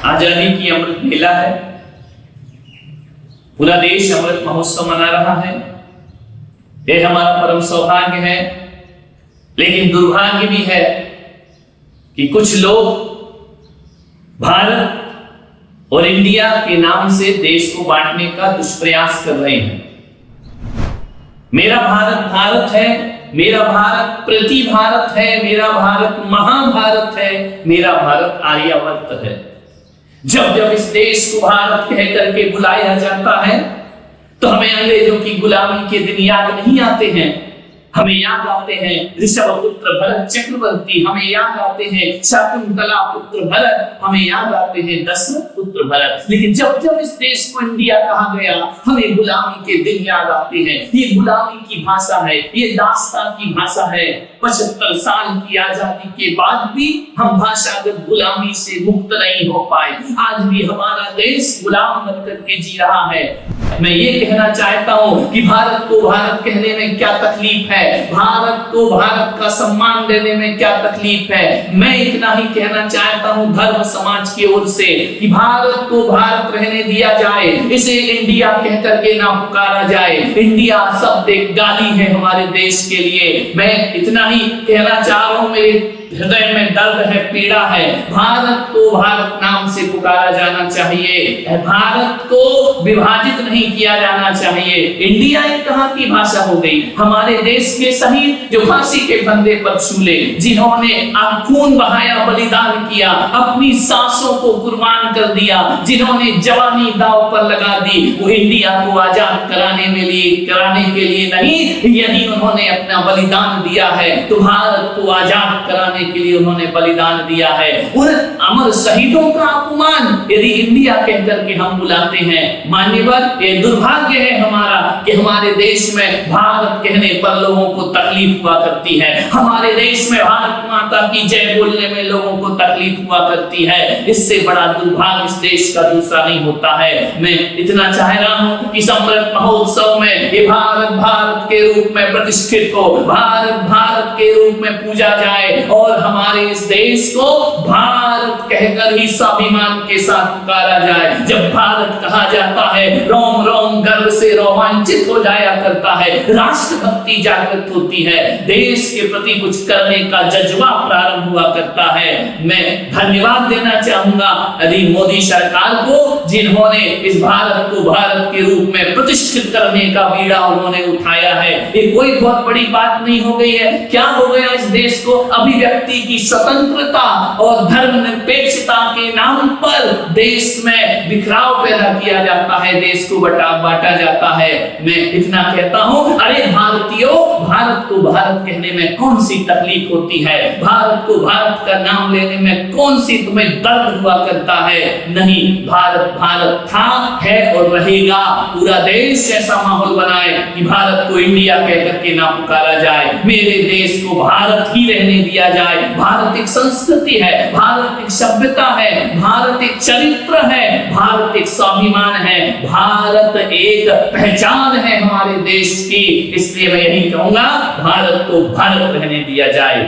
आजादी की अमृत मेला है, पूरा देश अमृत महोत्सव मना रहा है। यह हमारा परम सौभाग्य है, लेकिन दुर्भाग्य भी है कि कुछ लोग भारत और इंडिया के नाम से देश को बांटने का दुष्प्रयास कर रहे हैं। मेरा भारत भारत है, मेरा भारत प्रति भारत है, मेरा भारत महाभारत है, मेरा भारत आर्यावर्त है। जब जब इस देश को भारत कह करके बुलाया जाता है तो हमें अंग्रेजों की गुलामी के दिन याद नहीं आते हैं। हमें याद आते हैं ऋषभपुत्र भरत चक्रवर्ती, हमें याद आते हैं शकुंतला पुत्र भरत, हमें याद आते हैं दशरथ पुत्र भरत। लेकिन जब जब इस देश को इंडिया कहा गया, हमें गुलामी के दिन याद आते हैं। ये गुलामी की भाषा है, ये दास्तां की भाषा है। 75 साल की आजादी के बाद भी हम भाषागत गुलामी से मुक्त नहीं हो पाए। आज भी हमारा देश गुलाम बनकर के जी रहा है। मैं ये कहना चाहता हूं कि भारत को भारत कहने में क्या तकलीफ है, भारत को भारत का सम्मान देने में क्या तकलीफ है। मैं इतना ही कहना चाहता हूं धर्म समाज की ओर से कि भारत को भारत रहने दिया जाए, इसे इंडिया कह करके ना पुकारा जाए। इंडिया शब्द एक गाली है हमारे देश के लिए। मैं इतना ही कहना चाह रहा हूं, मेरे हृदय में दर्द है, पीड़ा है। भारत को भारत नाम से पुकारा जाना चाहिए, भारत को विभाजित नहीं किया जाना चाहिए। इंडिया एक कहां की भाषा हो गई। हमारे देश के शहीद जो फांसी के फंदे पर झूले, जिन्होंने खून बहाया, बलिदान किया, अपनी सांसों को कुर्बान कर दिया, जिन्होंने जवानी दांव पर लगा दी, वो इंडिया को आजाद कराने के लिए नहीं, यदि उन्होंने अपना बलिदान दिया है तो भारत को आजाद कराने के लिए उन्होंने बलिदान दिया है। उन अमर शहीदों का अपमान यदि इंडिया कहकर के हम बुलाते हैं, मान्यवर, ये दुर्भाग्य है हमारा कि हमारे देश में भारत कहने पर लोगों को तकलीफ हुआ करती है। हमारे देश में भारत माता की जय बोलने में लोगों को तकलीफ हुआ करती है। इससे बड़ा दुर्भाग्य इस देश का दूसरा नहीं होता है। मैं इतना चाह रहा हूं कि अमृत महोत्सव में ये भारत भारत के रूप में प्रतिष्ठित हो, भारत भारत के रूप में पूजा जाए और हमारे इस देश को भारत कहकर ही स्वाभिमान के साथ पुकारा जाए। जब भारत कहा जाता है, रोम रोम गर्व से रोमांचित हो जाया करता है, राष्ट्रभक्ति जागृत होती है, देश के प्रति कुछ करने का जज्बा प्रारंभ हुआ करता है। मैं धन्यवाद देना चाहूंगा यदि मोदी सरकार को, जिन्होंने इस भारत को भारत के रूप में प्रतिष्ठित करने का बीड़ा उन्होंने उठाया है। ये कोई बहुत बड़ी बात नहीं हो गई है। क्या हो गया इस देश को? अभिव्यक्ति की स्वतंत्रता और धर्मनिरपेक्षता के नाम पर देश में बिखराव पैदा किया जाता है, देश को बांटा जाता है। मैं इतना कहता हूं, अरे भारतीयों, भारत को भारत कहने में कौन सी तकलीफ होती है? भारत को भारत का नाम लेने में कौन सी तुम्हें दर्द हुआ करता है? नहीं, भारत भारत था, है और रहेगा। पूरा देश ऐसा माहौल बनाए कि भारत को इंडिया कहकर के ना पुकारा जाए, मेरे देश को भारत ही रहने दिया जाए। भारत एक संस्कृति है, भारत एक सभ्यता है, भारत एक चरित्र है, भारत एक स्वाभिमान है, भारत एक पहचान है हमारे देश की। इसलिए मैं यही कहूंगा, भारत को भारत रहने दिया जाए।